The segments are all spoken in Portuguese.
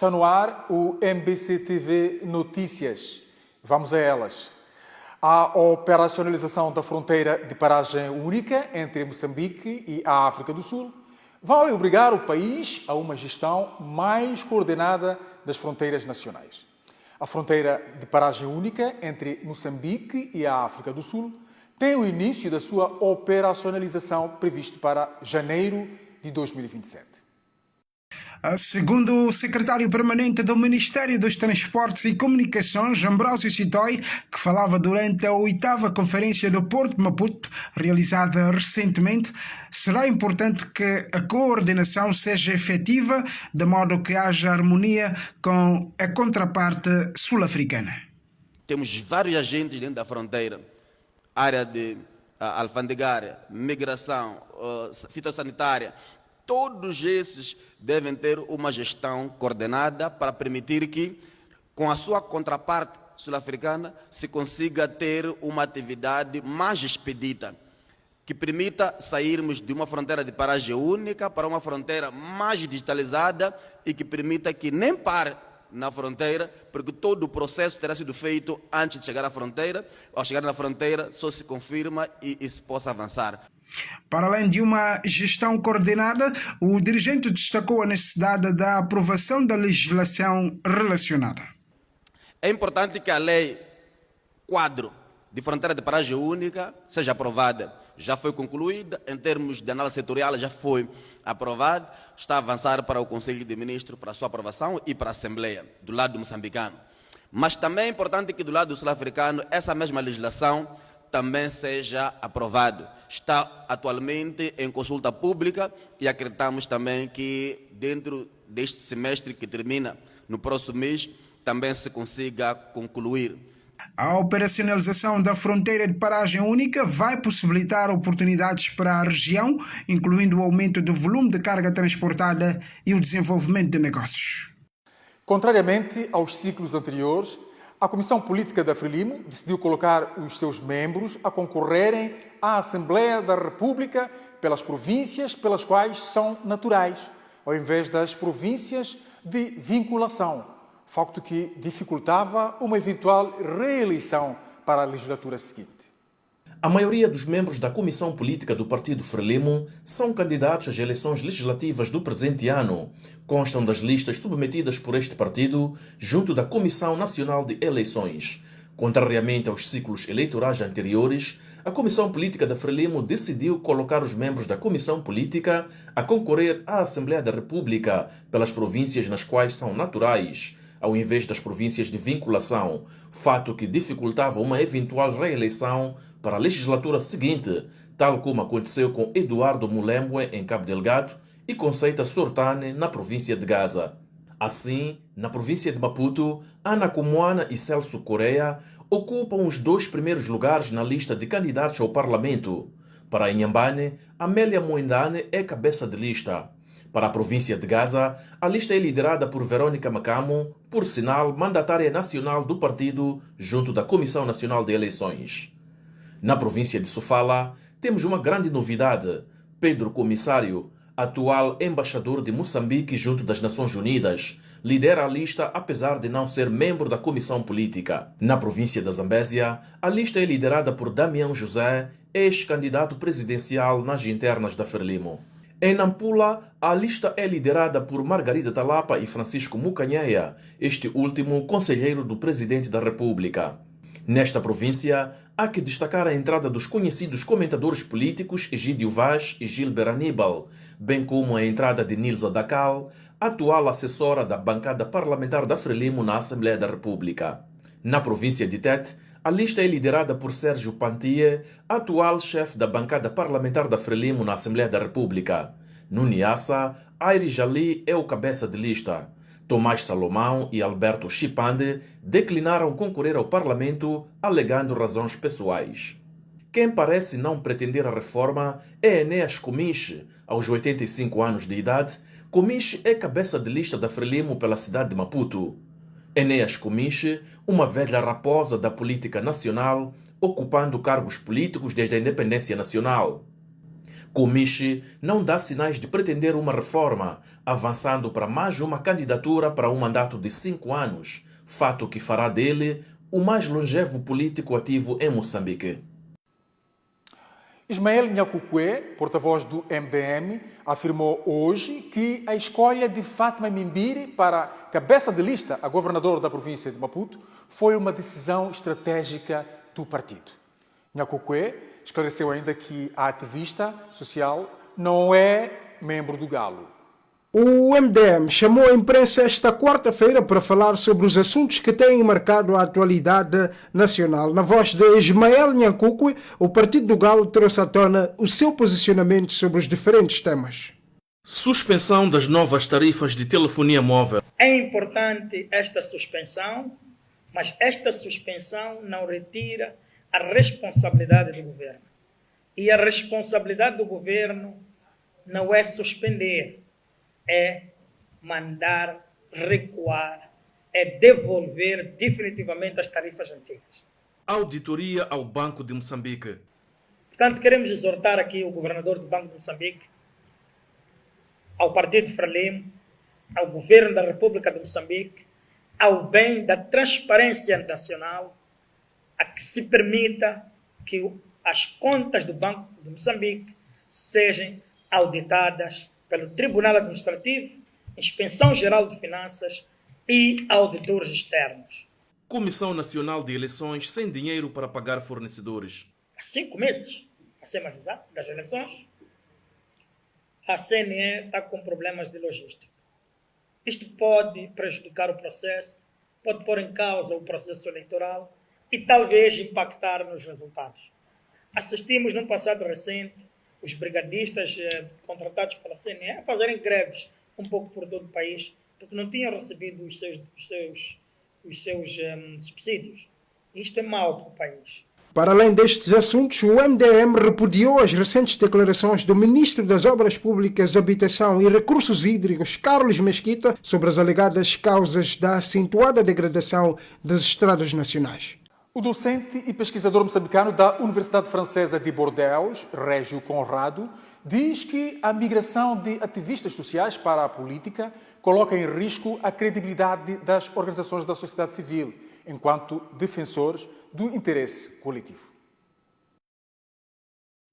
Está no ar o MBC TV Notícias. Vamos a elas. A operacionalização da fronteira de paragem única entre Moçambique e a África do Sul vai obrigar o país a uma gestão mais coordenada das fronteiras nacionais. A fronteira de paragem única entre Moçambique e a África do Sul tem o início da sua operacionalização previsto para janeiro de 2027. Segundo o secretário permanente do Ministério dos Transportes e Comunicações, Ambrósio Sitoy, que falava durante a 8ª Conferência do Porto de Maputo, realizada recentemente, será importante que a coordenação seja efetiva, de modo que haja harmonia com a contraparte sul-africana. Temos vários agentes dentro da fronteira, área de alfandegária, migração, fitossanitária. Todos esses devem ter uma gestão coordenada para permitir que, com a sua contraparte sul-africana, se consiga ter uma atividade mais expedita, que permita sairmos de uma fronteira de paragem única para uma fronteira mais digitalizada e que permita que nem pare na fronteira, porque todo o processo terá sido feito antes de chegar à fronteira. Ao chegar na fronteira, só se confirma e se possa avançar. Para além de uma gestão coordenada, o dirigente destacou a necessidade da aprovação da legislação relacionada. É importante que a lei quadro de fronteira de paragem única seja aprovada. Já foi concluída, em termos de análise setorial já foi aprovada, está a avançar para o Conselho de Ministros para a sua aprovação e para a Assembleia, do lado moçambicano. Mas também é importante que do lado sul-africano essa mesma legislação também seja aprovado. Está atualmente em consulta pública e acreditamos também que dentro deste semestre que termina no próximo mês também se consiga concluir. A operacionalização da fronteira de paragem única vai possibilitar oportunidades para a região, incluindo o aumento do volume de carga transportada e o desenvolvimento de negócios. Contrariamente aos ciclos anteriores, a Comissão Política da Frelimo decidiu colocar os seus membros a concorrerem à Assembleia da República pelas províncias pelas quais são naturais, ao invés das províncias de vinculação, facto que dificultava uma eventual reeleição para a legislatura seguinte. A maioria dos membros da Comissão Política do Partido Frelimo são candidatos às eleições legislativas do presente ano. Constam das listas submetidas por este partido junto da Comissão Nacional de Eleições. Contrariamente aos ciclos eleitorais anteriores, a Comissão Política da Frelimo decidiu colocar os membros da Comissão Política a concorrer à Assembleia da República pelas províncias nas quais são naturais, ao invés das províncias de vinculação, fato que dificultava uma eventual reeleição para a legislatura seguinte, tal como aconteceu com Eduardo Mulembwe em Cabo Delgado e Conceita Sortane na província de Gaza. Assim, na província de Maputo, Ana Comoana e Celso Correia ocupam os 2 primeiros lugares na lista de candidatos ao Parlamento. Para Inhambane, Amélia Moindane é cabeça de lista. Para a província de Gaza, a lista é liderada por Verônica Macamo, por sinal mandatária nacional do partido junto da Comissão Nacional de Eleições. Na província de Sofala, temos uma grande novidade. Pedro Comissário, atual embaixador de Moçambique junto das Nações Unidas, lidera a lista apesar de não ser membro da Comissão Política. Na província da Zambésia, a lista é liderada por Damião José, ex-candidato presidencial nas internas da Frelimo. Em Nampula, a lista é liderada por Margarida Talapa e Francisco Mucanheia, este último conselheiro do presidente da República. Nesta província, há que destacar a entrada dos conhecidos comentadores políticos Egídio Vaz e Gilber Aníbal, bem como a entrada de Nilza Dacal, atual assessora da bancada parlamentar da Frelimo na Assembleia da República. Na província de Tete, a lista é liderada por Sérgio Pantia, atual chefe da bancada parlamentar da Frelimo na Assembleia da República. No Niassa, Airi Jali é o cabeça de lista. Tomás Salomão e Alberto Chipande declinaram concorrer ao Parlamento, alegando razões pessoais. Quem parece não pretender a reforma é Enéas Comiche. Aos 85 anos de idade, Comiche é cabeça de lista da Frelimo pela cidade de Maputo. Enéas Comiche, uma velha raposa da política nacional, ocupando cargos políticos desde a independência nacional. Comiche não dá sinais de pretender uma reforma, avançando para mais uma candidatura para um mandato de 5 anos, fato que fará dele o mais longevo político ativo em Moçambique. Ismael Nhacucué, porta-voz do MDM, afirmou hoje que a escolha de Fátima Mimbiri para cabeça de lista a governador da província de Maputo foi uma decisão estratégica do partido. Nhacucué esclareceu ainda que a ativista social não é membro do Galo. O MDM chamou a imprensa esta quarta-feira para falar sobre os assuntos que têm marcado a atualidade nacional. Na voz de Ismael Nhacucué, o Partido do Galo trouxe à tona o seu posicionamento sobre os diferentes temas. Suspensão das novas tarifas de telefonia móvel. É importante esta suspensão, mas esta suspensão não retira a responsabilidade do governo. E a responsabilidade do governo não é suspender, é mandar recuar, é devolver definitivamente as tarifas antigas. Auditoria ao Banco de Moçambique. Portanto, queremos exortar aqui o governador do Banco de Moçambique, ao Partido Frelimo, ao governo da República de Moçambique, ao bem da transparência nacional, a que se permita que as contas do Banco de Moçambique sejam auditadas pelo Tribunal Administrativo, Inspeção Geral de Finanças e auditores externos. Comissão Nacional de Eleições sem dinheiro para pagar fornecedores. Há 5 meses, a ser mais exato, das eleições, a CNE está com problemas de logística. Isto pode prejudicar o processo, pode pôr em causa o processo eleitoral e talvez impactar nos resultados. Assistimos num passado recente os brigadistas contratados pela CNE a fazerem greves um pouco por todo o país, porque não tinham recebido os seus subsídios. Isto é mau para o país. Para além destes assuntos, o MDM repudiou as recentes declarações do Ministro das Obras Públicas, Habitação e Recursos Hídricos, Carlos Mesquita, sobre as alegadas causas da acentuada degradação das estradas nacionais. O docente e pesquisador moçambicano da Universidade Francesa de Bordeaux, Régio Conrado, diz que a migração de ativistas sociais para a política coloca em risco a credibilidade das organizações da sociedade civil, enquanto defensores do interesse coletivo.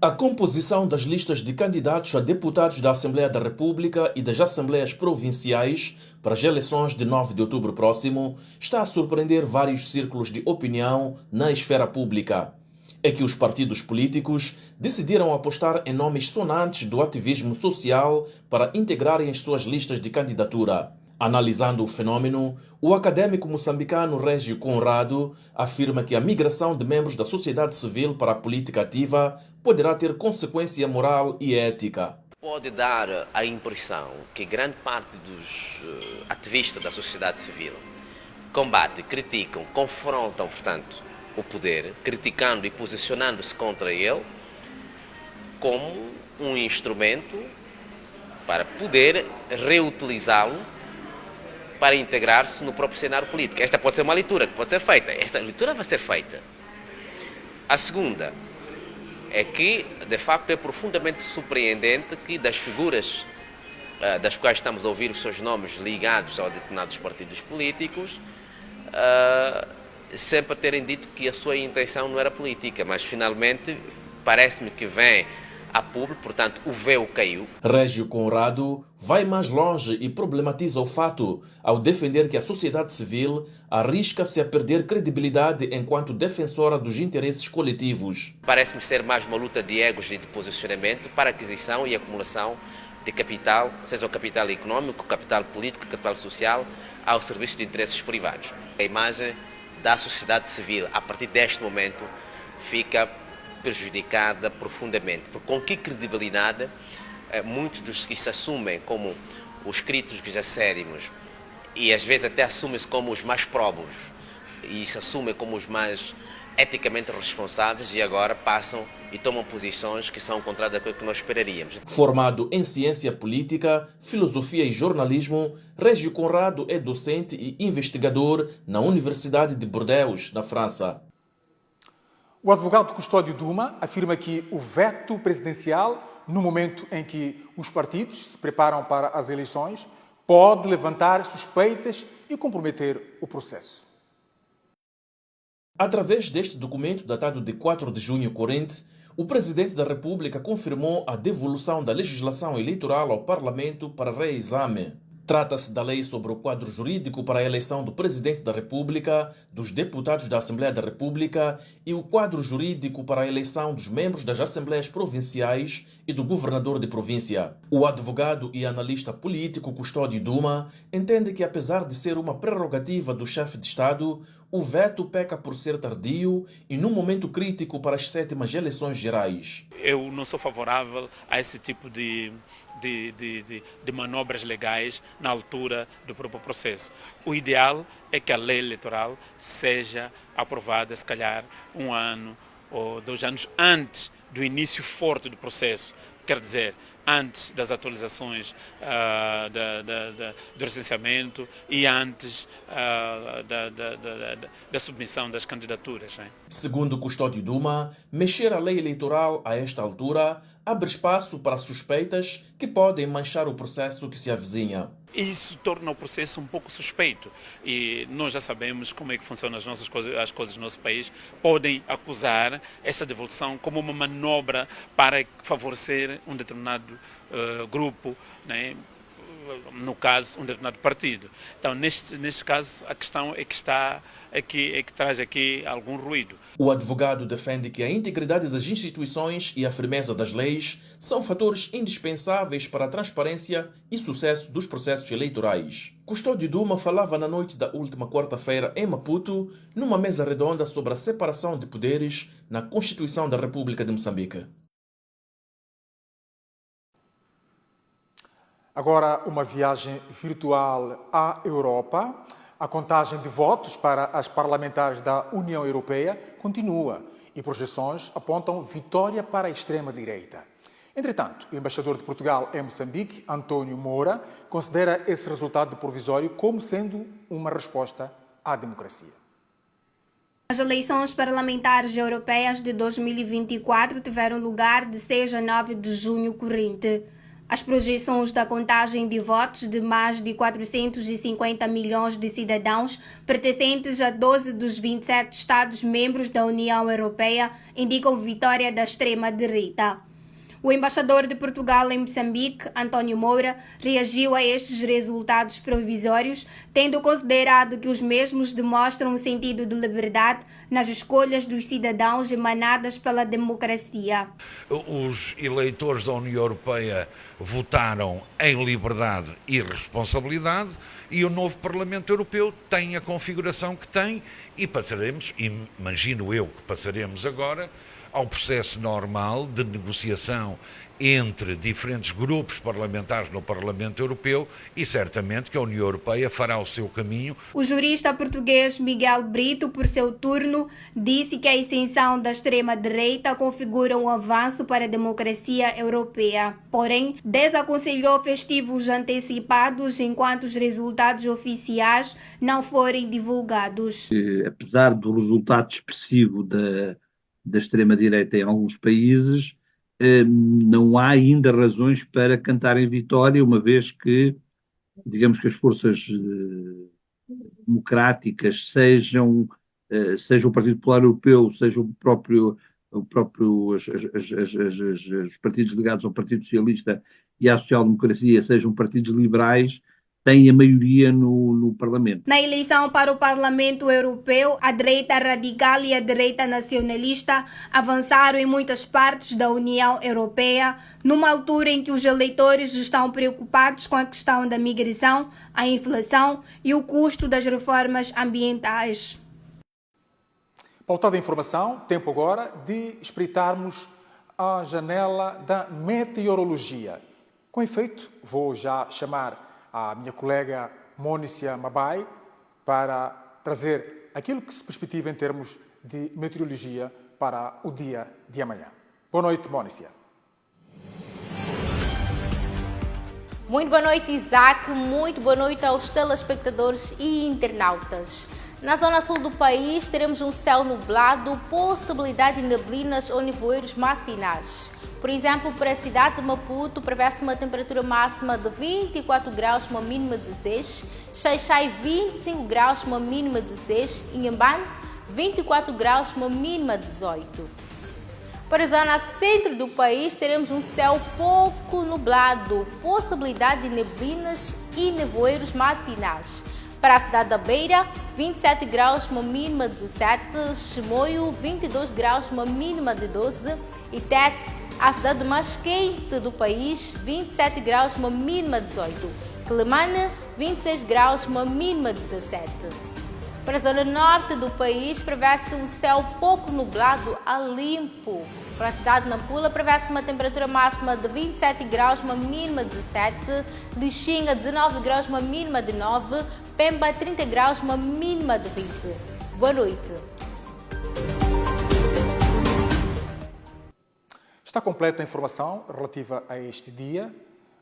A composição das listas de candidatos a deputados da Assembleia da República e das Assembleias Provinciais para as eleições de 9 de outubro próximo está a surpreender vários círculos de opinião na esfera pública. É que os partidos políticos decidiram apostar em nomes sonantes do ativismo social para integrarem as suas listas de candidatura. Analisando o fenômeno, o acadêmico moçambicano Régio Conrado afirma que a migração de membros da sociedade civil para a política ativa poderá ter consequência moral e ética. Pode dar a impressão que grande parte dos ativistas da sociedade civil combatem, criticam, confrontam, portanto, o poder, criticando e posicionando-se contra ele como um instrumento para poder reutilizá-lo para integrar-se no próprio cenário político. Esta pode ser uma leitura que pode ser feita. Esta leitura vai ser feita. A segunda é que, de facto, é profundamente surpreendente que das figuras das quais estamos a ouvir os seus nomes ligados a determinados partidos políticos, sempre terem dito que a sua intenção não era política, mas finalmente parece-me que vem a público, portanto o véu caiu. Régio Conrado vai mais longe e problematiza o fato ao defender que a sociedade civil arrisca-se a perder credibilidade enquanto defensora dos interesses coletivos. Parece-me ser mais uma luta de egos e de posicionamento para aquisição e acumulação de capital, seja o capital econômico, o capital político, o capital social, ao serviço de interesses privados. A imagem da sociedade civil, a partir deste momento, fica prejudicada profundamente. Porque com que credibilidade muitos dos que se assumem como os críticos acérrimos e às vezes até assumem-se como os mais próbos e se assumem como os mais eticamente responsáveis e agora passam e tomam posições que são contrárias daquilo que nós esperaríamos. Formado em ciência política, filosofia e jornalismo, Régio Conrado é docente e investigador na Universidade de Bordeaux, na França. O advogado Custódio Duma afirma que o veto presidencial no momento em que os partidos se preparam para as eleições, pode levantar suspeitas e comprometer o processo. Através deste documento datado de 4 de junho corrente, o Presidente da República confirmou a devolução da legislação eleitoral ao Parlamento para reexame. Trata-se da lei sobre o quadro jurídico para a eleição do Presidente da República, dos deputados da Assembleia da República e o quadro jurídico para a eleição dos membros das Assembleias Provinciais e do Governador de Província. O advogado e analista político Custódio Duma entende que, apesar de ser uma prerrogativa do chefe de Estado, o veto peca por ser tardio e num momento crítico para as 7ª eleições gerais. Eu não sou favorável a esse tipo de manobras legais na altura do próprio processo. O ideal é que a lei eleitoral seja aprovada, se calhar, 1 ano ou 2 anos antes do início forte do processo. Quer dizer, antes das atualizações do recenseamento e antes da submissão das candidaturas. Né? Segundo Custódio Duma, mexer a lei eleitoral a esta altura abre espaço para suspeitas que podem manchar o processo que se avizinha. Isso torna o processo um pouco suspeito e nós já sabemos como é que funcionam as coisas no nosso país. Podem acusar essa devolução como uma manobra para favorecer um determinado grupo, né? No caso, um determinado partido. Então, neste caso, a questão é que traz aqui algum ruído. O advogado defende que a integridade das instituições e a firmeza das leis são fatores indispensáveis para a transparência e sucesso dos processos eleitorais. Custódio Duma falava na noite da última quarta-feira em Maputo, numa mesa redonda sobre a separação de poderes na Constituição da República de Moçambique. Agora, uma viagem virtual à Europa. A contagem de votos para as parlamentares da União Europeia continua e projeções apontam vitória para a extrema-direita. Entretanto, o embaixador de Portugal em Moçambique, António Moura, considera esse resultado provisório como sendo uma resposta à democracia. As eleições parlamentares europeias de 2024 tiveram lugar de 6 a 9 de junho corrente. As projeções da contagem de votos de mais de 450 milhões de cidadãos pertencentes a 12 dos 27 Estados-membros da União Europeia indicam vitória da extrema-direita. O embaixador de Portugal em Moçambique, António Moura, reagiu a estes resultados provisórios, tendo considerado que os mesmos demonstram um sentido de liberdade nas escolhas dos cidadãos emanadas pela democracia. Os eleitores da União Europeia votaram em liberdade e responsabilidade e o novo Parlamento Europeu tem a configuração que tem e passaremos, imagino eu que passaremos agora, ao processo normal de negociação entre diferentes grupos parlamentares no Parlamento Europeu e certamente que a União Europeia fará o seu caminho. O jurista português Miguel Brito, por seu turno, disse que a ascensão da extrema-direita configura um avanço para a democracia europeia. Porém, desaconselhou festivos antecipados enquanto os resultados oficiais não forem divulgados. Apesar do resultado expressivo da extrema-direita em alguns países, não há ainda razões para cantar em vitória, uma vez que, digamos que as forças democráticas, sejam o Partido Popular Europeu, seja os partidos ligados ao Partido Socialista e à social-democracia, sejam partidos liberais, têm a maioria no Parlamento. Na eleição para o Parlamento Europeu, a direita radical e a direita nacionalista avançaram em muitas partes da União Europeia, numa altura em que os eleitores estão preocupados com a questão da migração, a inflação e o custo das reformas ambientais. Pautada a informação, tempo agora de espreitarmos a janela da meteorologia. Com efeito, vou já chamar a minha colega Mónica Mabai para trazer aquilo que se perspectiva em termos de meteorologia para o dia de amanhã. Boa noite, Mónica. Muito boa noite, Isaac. Muito boa noite aos telespectadores e internautas. Na zona sul do país, teremos um céu nublado, possibilidade de neblinas ou nevoeiros matinais. Por exemplo, para a cidade de Maputo, prevê-se uma temperatura máxima de 24 graus, uma mínima de 16. Xai-Xai, 25 graus, uma mínima de 16. Inhambane, 24 graus, uma mínima de 18. Para a zona centro do país, teremos um céu pouco nublado, possibilidade de neblinas e nevoeiros matinais. Para a cidade da Beira, 27 graus, uma mínima de 17. Chimoio, 22 graus, uma mínima de 12. E Tete, a cidade mais quente do país, 27 graus, uma mínima de 18. Quelimane, 26 graus, uma mínima de 17. Para a zona norte do país, prevê-se um céu pouco nublado a limpo. Para a cidade de Nampula, prevê-se uma temperatura máxima de 27 graus, uma mínima de 17. Lixinga, 19 graus, uma mínima de 9. Pemba, 30 graus, uma mínima de 20. Boa noite. Está completa a informação relativa a este dia.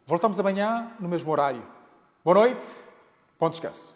Voltamos amanhã no mesmo horário. Boa noite, bom descanso.